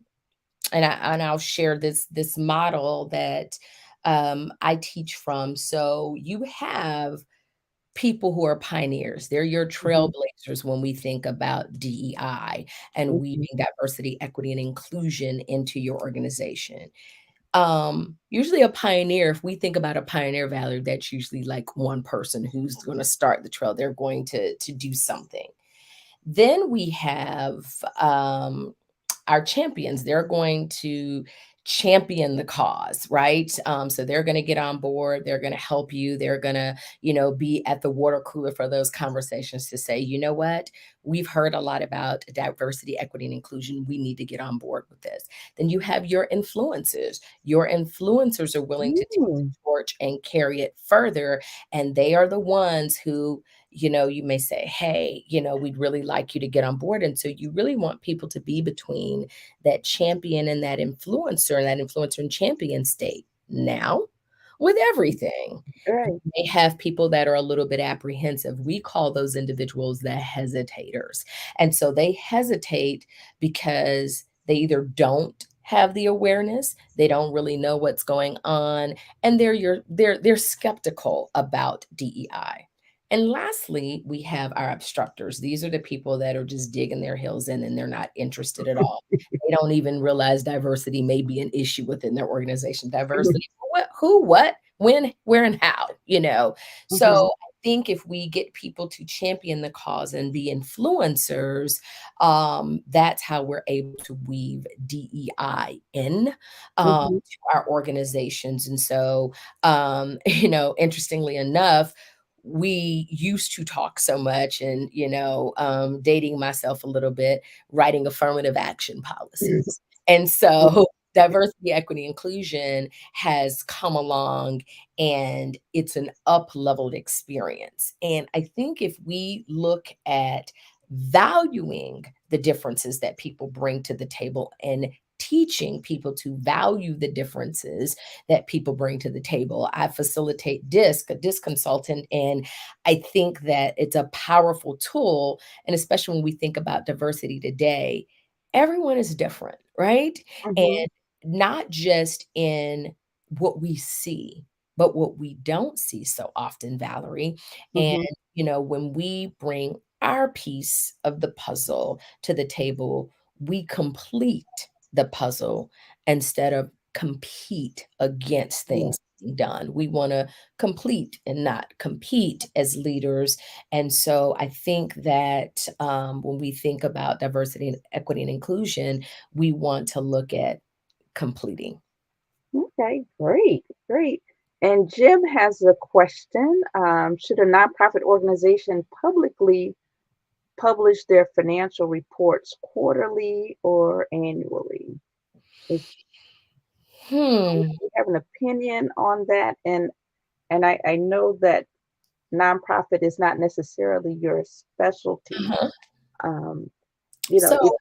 I'll share this model that I teach from. So you have people who are pioneers. They're your Mhm, trailblazers when we think about DEI and mhm, weaving diversity, equity, and inclusion into your organization. Usually a pioneer, if we think about a pioneer value, that's usually like one person who's going to start the trail. They're going to do something. Then we have our champions. They're going to champion the cause, right? So they're going to get on board. They're going to help you. They're going to, be at the water cooler for those conversations to say, you know what? We've heard a lot about diversity, equity, and inclusion. We need to get on board with this. Then you have your influencers. Your influencers are willing to take the mm, torch and carry it further. And they are the ones who, you may say, hey, we'd really like you to get on board. And so you really want people to be between that champion and that influencer and champion state. Now, with everything, you right. may have people that are a little bit apprehensive. We call those individuals the hesitators. And so they hesitate because they either don't have the awareness, they don't really know what's going on, and they're skeptical about DEI. And lastly, we have our obstructors. These are the people that are just digging their heels in and they're not interested at all. They don't even realize diversity may be an issue within their organization. Diversity, what, who, what, when, where, and how, So Mhm, I think if we get people to champion the cause and be influencers, that's how we're able to weave DEI in mhm, to our organizations. And so, interestingly enough, we used to talk so much and, dating myself a little bit, writing affirmative action policies. And so diversity, equity, inclusion has come along and it's an up-leveled experience. And I think if we look at valuing the differences that people bring to the table and teaching people to value the differences that people bring to the table. I facilitate a DISC consultant, and I think that it's a powerful tool. And especially when we think about diversity today, everyone is different, right? And mhm, not just in what we see, but what we don't see so often, Valerie. And, mhm, when we bring our piece of the puzzle to the table, we complete the puzzle instead of compete against yeah, things getting done. We want to complete and not compete as leaders. And so I think that when we think about diversity and equity and inclusion, we want to look at completing. Okay, great, great. And Jim has a question. Should a nonprofit organization publicly publish their financial reports quarterly or annually? Is Hmm. you have an opinion on that? And I know that nonprofit is not necessarily your specialty. Uh-huh. Um, So it,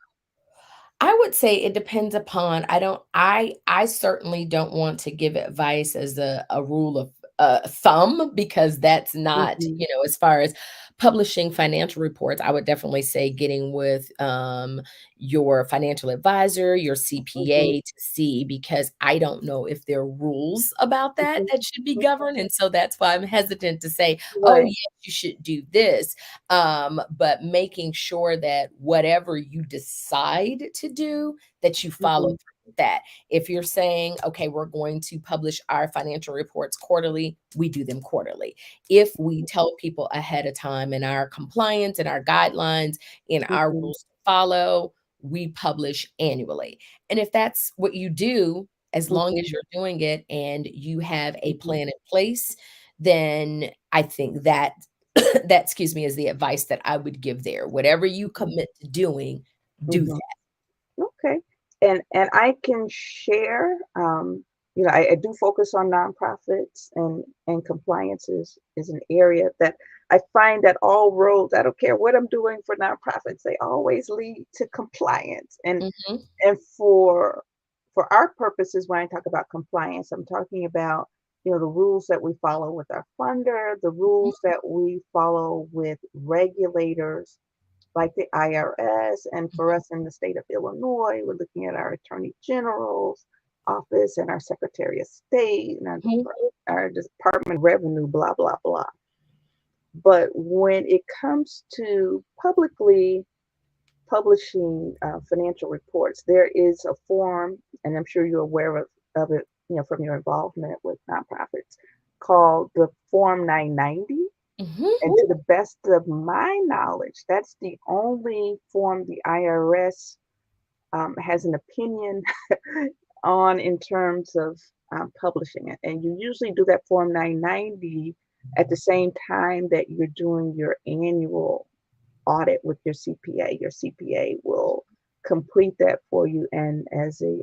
I would say it depends upon I certainly don't want to give advice as a rule of thumb because that's not, mhm, as far as publishing financial reports, I would definitely say getting with your financial advisor, your mhm, CPA to see because I don't know if there are rules about that mhm, that should be mhm. governed. And so that's why I'm hesitant to say, oh, Right. yes, you should do this, but making sure that whatever you decide to do, that you follow Mhm, through with that. If you're saying, okay, we're going to publish our financial reports quarterly, we do them quarterly. If we tell people ahead of time in our compliance and our guidelines, in our mhm, rules to follow, we publish annually. And if that's what you do, as long as mhm, you're doing it and you have a mhm, plan in place, then I think that that, excuse me, is the advice that I would give there. Whatever you mhm, commit to doing, do mhm. that. Okay. And I can share, I do focus on nonprofits and compliance is an area that I find that all roads, I don't care what I'm doing for nonprofits, they always lead to compliance. Mhm, And for our purposes, when I talk about compliance, I'm talking about, the rules that we follow with our funder, the mhm, rules that we follow with regulators like the IRS. And for us in the state of Illinois, we're looking at our Attorney General's office and our Secretary of State and mhm, our Department of Revenue, blah, blah, blah. But when it comes to publicly publishing financial reports, there is a form, and I'm sure you're aware of it, from your involvement with nonprofits, called the Form 990. mhm, And to the best of my knowledge, that's the only form the IRS has an opinion on in terms of publishing it. And you usually do that Form 990 at the same time that you're doing your annual audit with your CPA. Your CPA will complete that for you, and as a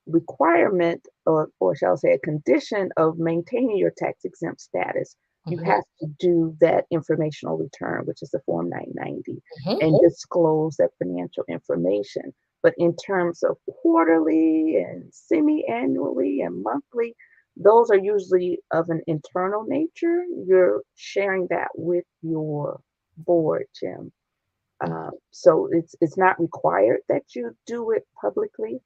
requirement, or shall I say, a condition of maintaining your tax exempt status, you mhm, have to do that informational return, which is the Form 990, mhm, and disclose that financial information. But in terms of quarterly and semi annually and monthly, those are usually of an internal nature. You're sharing that with your board, Jim. So it's not required that you do it publicly,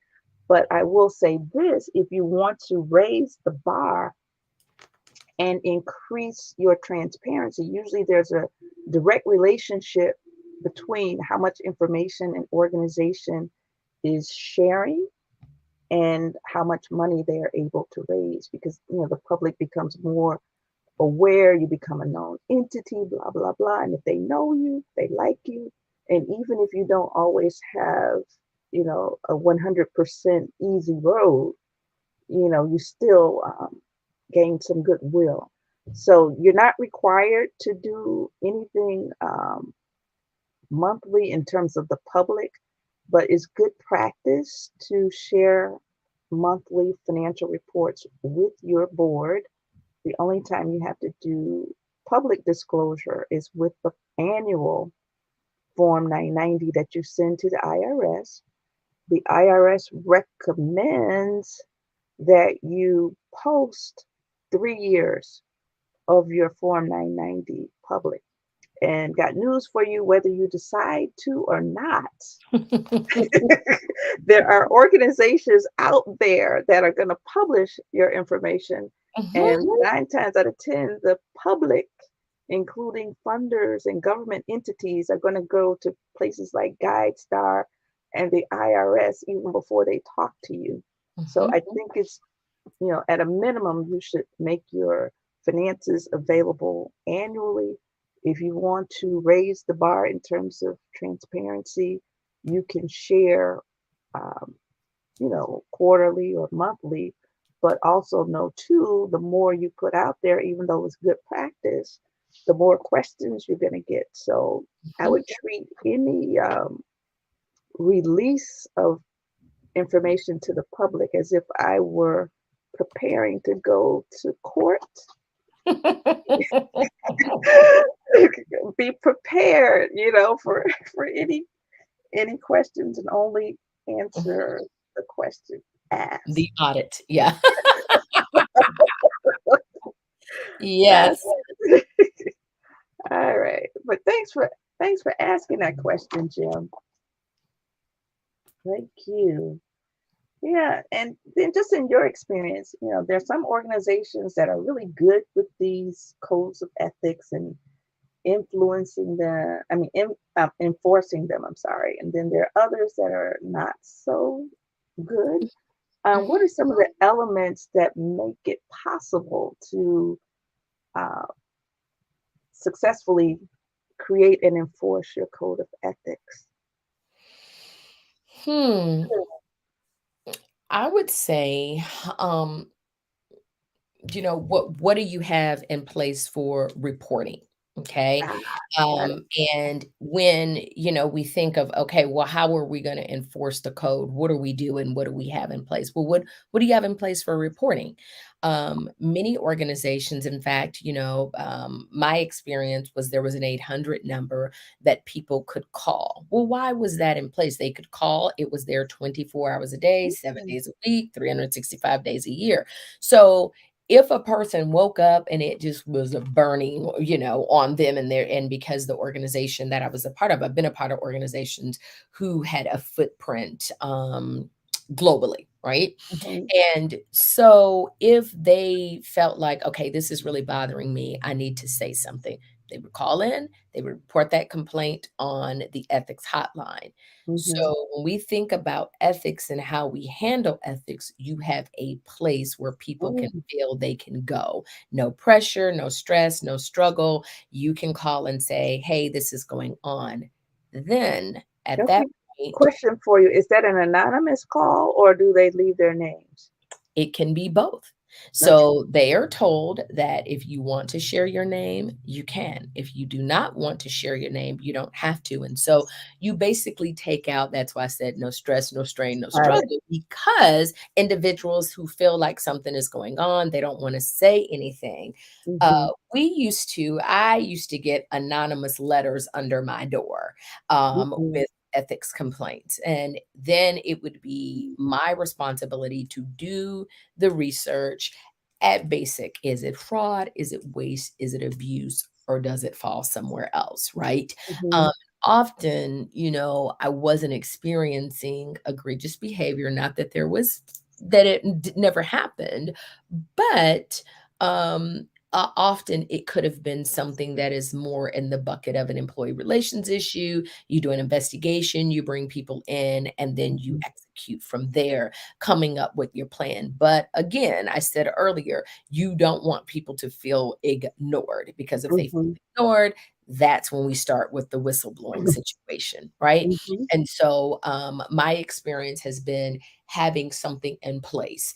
but I will say this, if you want to raise the bar and increase your transparency, usually there's a direct relationship between how much information an organization is sharing and how much money they are able to raise, because the public becomes more aware, you become a known entity, blah blah blah. And if they know you, they like you, and even if you don't always have a 100% easy road, you still gain some goodwill. So you're not required to do anything monthly in terms of the public, but it's good practice to share monthly financial reports with your board. The only time you have to do public disclosure is with the annual Form 990 that you send to the IRS. The IRS recommends that you post 3 years of your Form 990 public. And got news for you, whether you decide to or not. There are organizations out there that are going to publish your information. And mhm, 9 times out of 10, the public, including funders and government entities, are going to go to places like GuideStar and the IRS even before they talk to you. So mhm. I think it's at a minimum, you should make your finances available annually. If you want to raise the bar in terms of transparency, you can share, um, quarterly or monthly, but also know too, the more you put out there, even though it's good practice, the more questions you're going to get. So I Mhm. would treat any release of information to the public as if I were preparing to go to court. Be prepared, for any questions and only answer the question asked. The audit, yeah. That's Yes. it. All right. But thanks for asking that question, Jim. Thank you. Yeah, and then just in your experience, there's some organizations that are really good with these codes of ethics and influencing the, I mean, enforcing them. I'm sorry, and then there are others that are not so good. What Mhm. are some of the elements that make it possible to uh, successfully create and enforce your code of ethics? Hmm, I would say, um, what do you have in place for reporting? Okay. Ah, got it. And when, we think of, okay, well, how are we going to enforce the code? What are we doing? What do we have in place? Well, what do you have in place for reporting? Many organizations, in fact, my experience was there was an 800 number that people could call. Well, why was that in place? They could call, it was there 24 hours a day, 7 days a week, 365 days a year. So if a person woke up and it just was a burning, on them and their and because the organization that I was a part of, I've been a part of organizations who had a footprint globally, right? Mhm, And so if they felt like, okay, this is really bothering me, I need to say something, they would call in, they would report that complaint on the ethics hotline. mhm, So when we think about ethics and how we handle ethics, you have a place where people can mm. feel they can go. No pressure, no stress, no struggle. You can call and say, hey, this is going on. Then at that Okay. point, Question for you. Is that an anonymous call or do they leave their names? it can be both. Okay. So they are told that if you want to share your name, you can. If you do not want to share your name, you don't have to. And so you basically take out, that's why I said no stress, no strain, no Got it. struggle, because individuals who feel like something is going on, they don't want to say anything. Mhm, I used to get anonymous letters under my door mhm, with ethics complaints. And then it would be my responsibility to do the research at basic. Is it fraud? Is it waste? Is it abuse? Or does it fall somewhere else? Right. Um, mhm, often, I wasn't experiencing egregious behavior, not that that it never happened, but often it could have been something that is more in the bucket of an employee relations issue. You do an investigation, you bring people in, and then you mhm, execute from there, coming up with your plan. But again, I said earlier, you don't want people to feel ignored, because if they feel mhm, ignored, that's when we start with the whistleblowing situation, right? mhm, And so my experience has been having something in place.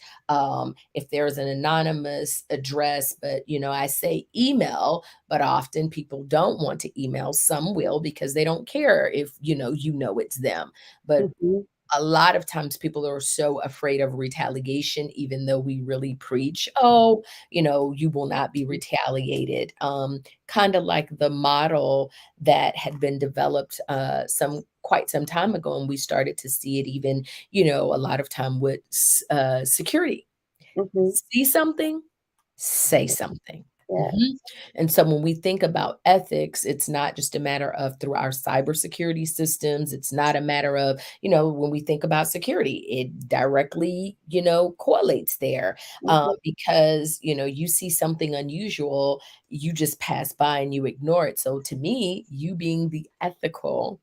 If there's an anonymous address, but I say email, but often people don't want to email. Some will because they don't care if it's them. But mhm, a lot of times people are so afraid of retaliation, even though we really preach, oh, you will not be retaliated. Kind of like the model that had been developed quite some time ago, and we started to see it even, a lot of time with security. mhm. See something, say something. Yeah. Mhm. And so when we think about ethics, it's not just a matter of through our cybersecurity systems. It's not a matter of, when we think about security, it directly, correlates there Mhm, because, you see something unusual, you just pass by and you ignore it. So to me, you being the ethical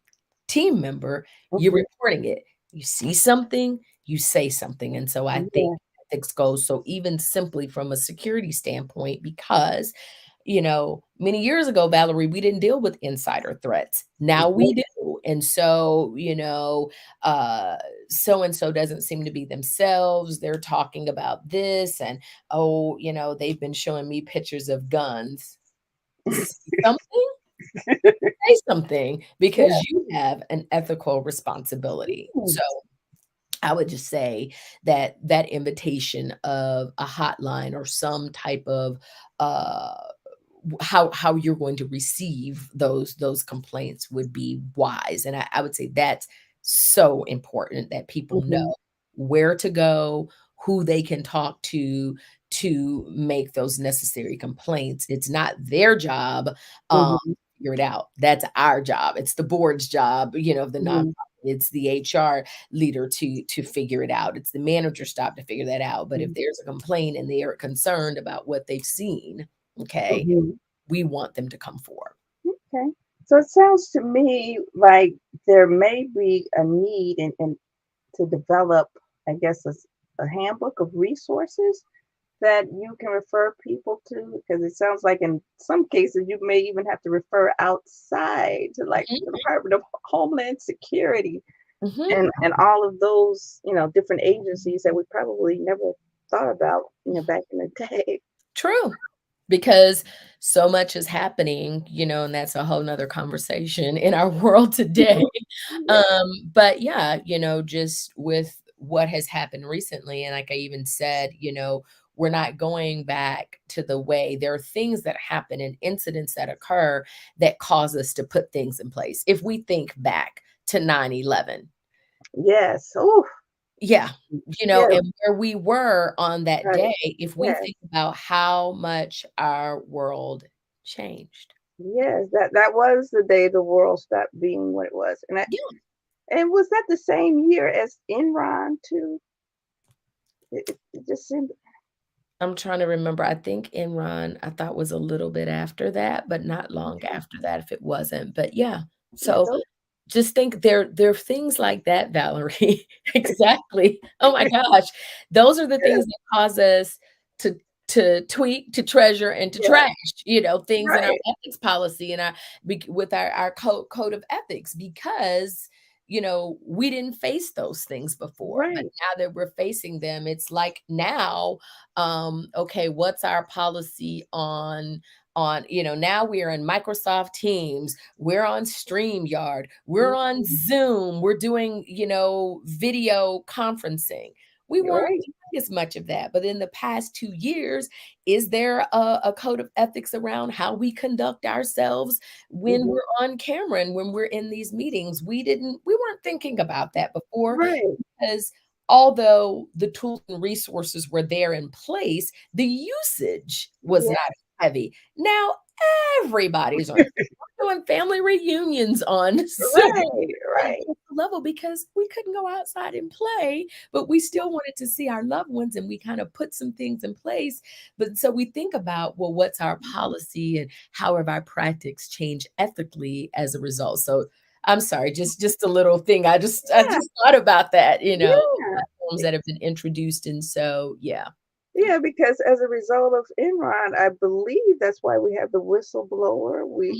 team member, you're mhm. reporting it. You see something, you say something. And so I think Yeah. ethics goes. So even simply from a security standpoint, because many years ago, Valerie, we didn't deal with insider threats. Now we Right. do. And so, uh, so and so doesn't seem to be themselves. They're talking about this, and oh, they've been showing me pictures of guns. See something? Say something, because Yeah. you have an ethical responsibility. Mm. So I would just say that that invitation of a hotline or some type of uh how you're going to receive those complaints would be wise. And I would say that's so important, that people know Mhm. where to go, who they can talk to make those necessary complaints. It's not their job Mhm. figure it out. That's our job. It's the board's job, of the nonprofit. Mhm. It's the HR leader to figure it out. It's the manager's job to figure that out. But if Mhm. there's a complaint and they are concerned about what they've seen, okay, Mhm. we want them to come forward. Okay. So it sounds to me like there may be a need in to develop, I guess, a handbook of resources that you can refer people to, because it sounds like in some cases you may even have to refer outside to like the Mhm, Department of Homeland Security mhm. and all of those, different agencies that we probably never thought about, back in the day. True. Because so much is happening, and that's a whole nother conversation in our world today. Yeah. But yeah, just with what has happened recently, and like I even said, we're not going back to the way there are things that happen and incidents that occur that cause us to put things in place. If we think back to 9/11. Yes. Oh, Yeah, yes. and where we were on that Right. day, if we Yes. think about how much our world changed. Yes. That was the day the world stopped being what it was. Yeah, And was that the same year as Enron too? It just seemed. I'm trying to remember. I think Enron, I thought, was a little bit after that, but not long Okay. after that if it wasn't. But yeah, Yeah. so Those. just think there are things like that, Valerie. Exactly. Oh my gosh. Those are the Yes. things that cause us to tweak, to treasure, and to Yeah. trash, things in our Right. ethics policy and with our code of ethics, because we didn't face those things before. But Right. now that we're facing them, it's like now, okay, what's our policy now we are in Microsoft Teams, we're on StreamYard, we're on Mhm. Zoom, we're doing, video conferencing. We You're weren't right. doing as much of that. But in the past 2 years, is there a code of ethics around how we conduct ourselves when Mhm. we're on camera and when we're in these meetings? We weren't thinking about that before, Right. because although the tools and resources were there in place, the usage was Yeah. not heavy. Now everybody's on doing family reunions on Zoom Right. on a Right. global level, because we couldn't go outside and play, but we still wanted to see our loved ones, and we kind of put some things in place. But so we think about, well, what's our policy and how have our practice changed ethically as a result? So I'm sorry, just a little thing. I Yeah. just thought about that, Yeah. platforms that have been introduced. And so yeah. Yeah, because as a result of Enron, I believe that's why we have the whistleblower Mhm.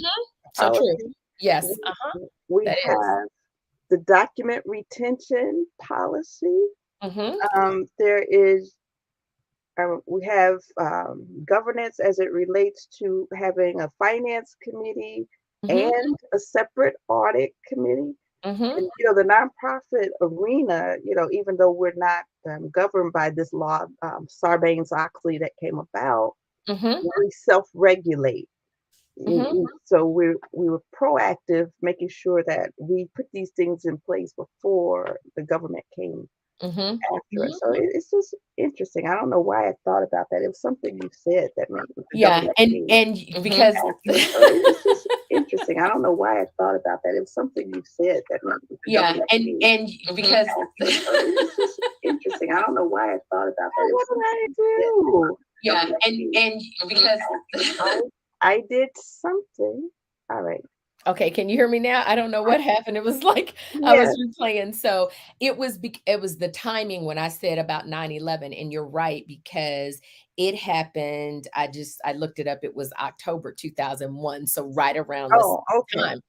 So true. policy. Yes. We Uh-huh. we That is. have the document retention policy. Mhm. There is we have governance as it relates to having a finance committee Mhm. and a separate audit committee. Mhm. And the nonprofit arena, even though we're not governed by this law, Sarbanes-Oxley that came about, Mhm. we self-regulate. Mhm. So we were proactive, making sure that we put these things in place before the government came Mhm. after us. So Mhm. it's just interesting. I don't know why I thought about that. It was something you said that made the Yeah, government and came and because after us. So it's just interesting. I don't know why I thought about that. It was something you said that made the yeah, government came and because after us. So it's just interesting. I don't know why I thought about that. It was what did something I you said that do? the Yeah, government and came and because after us. I did something. All right. Okay, can you hear me now? I don't know what happened. It was like I was Yes. replaying. So it was the timing when I said about 9/11, and you're right because it happened. I looked it up. It was October 2001, so right around this Oh, okay. time.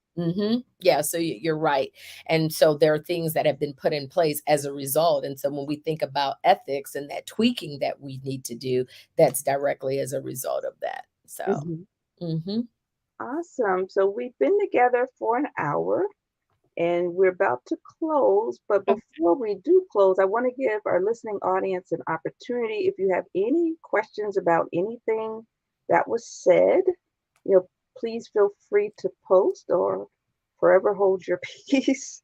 Yeah, so you're right. And so there are things that have been put in place as a result. And so when we think about ethics and that tweaking that we need to do, that's directly as a result of that. So, Mhm. mhm. Awesome. So we've been together for an hour and we're about to close. But before we do close, I want to give our listening audience an opportunity. If you have any questions about anything that was said, you know, please feel free to post or forever hold your peace.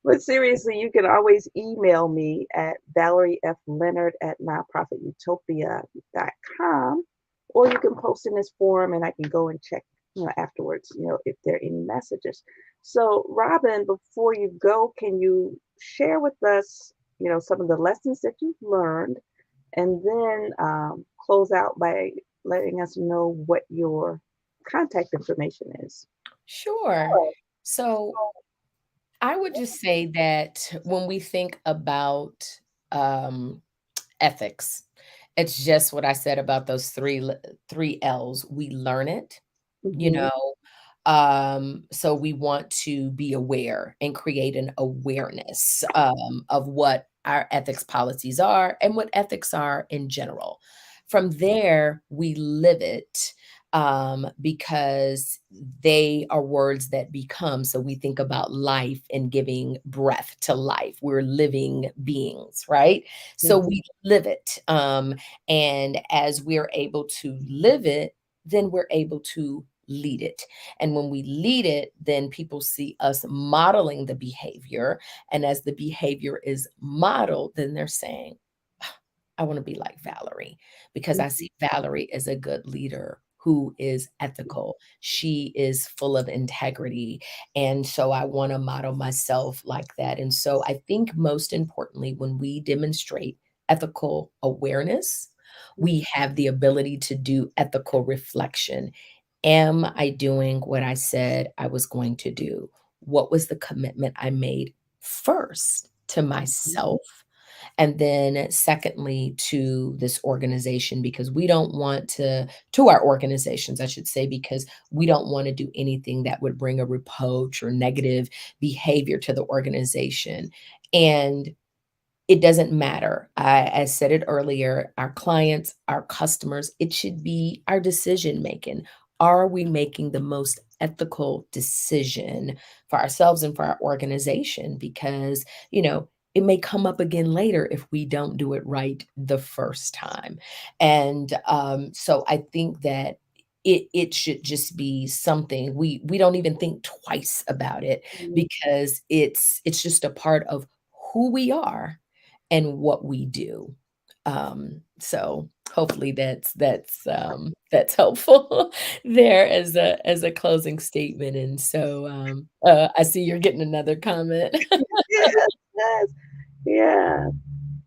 But seriously, you can always email me at ValerieFLeonard@nonprofitutopia.com, or you can post in this forum and I can go and check, afterwards, if there are any messages. So, Robin, before you go, can you share with us, some of the lessons that you've learned, and then close out by letting us know what your contact information is? Sure. So I would just say that when we think about um, ethics, it's just what I said about those three L's. We learn it, you Mm-hmm. know. So we want to be aware and create an awareness of what our ethics policies are and what ethics are in general. From there, we live it because they are words that become. So we think about life and giving breath to life. We're living beings, right? So Mm-hmm. we live it. And as we're able to live it, then we're able to lead it. And when we lead it, then people see us modeling the behavior. And as the behavior is modeled, then they're saying, I want to be like Valerie because I see Valerie as a good leader who is ethical. She is full of integrity. And so I want to model myself like that. And so I think most importantly, when we demonstrate ethical awareness, we have the ability to do ethical reflection. Am I doing what I said I was going to do? What was the commitment I made first to myself? And then secondly to this organization, because we don't want to our organizations, I should say, because we don't want to do anything that would bring a reproach or negative behavior to the organization. And it doesn't matter. I said it earlier, our clients, our customers, it should be our decision making. Are we making the most ethical decision for ourselves and for our organization? Because, it may come up again later if we don't do it right the first time. And so I think that it should just be something we don't even think twice about it Mm-hmm. because it's just a part of who we are and what we do. So hopefully that's helpful there as a closing statement. And so I see you're getting another comment. Yes, yes, yeah.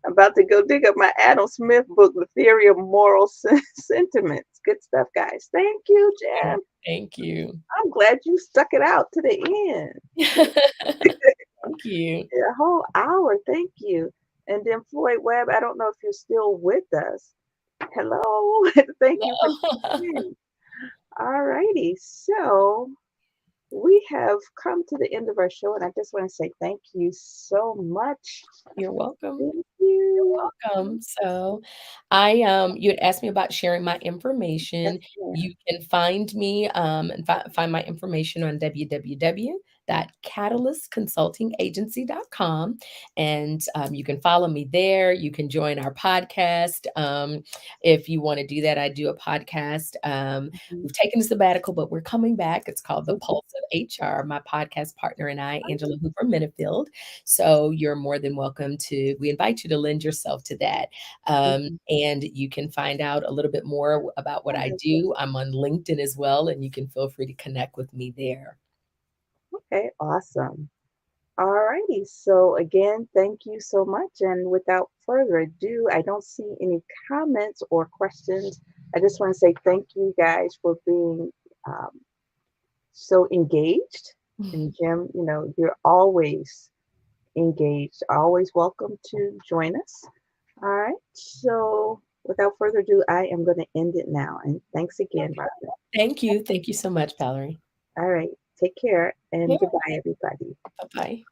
I'm about to go dig up my Adam Smith book, The Theory of Moral Sentiments. Good stuff, guys. Thank you, Jen. Thank you. I'm glad you stuck it out to the end. Thank you. A whole hour. Thank you. And then Floyd Webb, I don't know if you're still with us. Hello. Thank you for tuning in. All righty. So we have come to the end of our show, and I just want to say thank you so much. You're welcome. Thank you. So you had asked me about sharing my Yes, information. ma'am. You can find me and find my information on www.catalystconsultingagency.com. And you can follow me there. You can join our podcast. If you want to do that, I do a podcast. Mhm. We've taken a sabbatical, but we're coming back. It's called The Mhm. Pulse of HR. My podcast partner and I, Angela Hooper Minifield. So you're more than welcome we invite you to lend yourself to that. Mhm. And you can find out a little bit more about what I do. I'm on LinkedIn as well, and you can feel free to connect with me there. Okay, awesome. All righty. So again, thank you so much. And without further ado, I don't see any comments or questions. I just want to say thank you guys for being so engaged. And Jim, you're always engaged, always welcome to join us. All right. So without further ado, I am going to end it now. And thanks again, Robin. Thank you. Thank you so much, Valerie. All right. Take care Yeah. and goodbye, everybody. Bye-bye.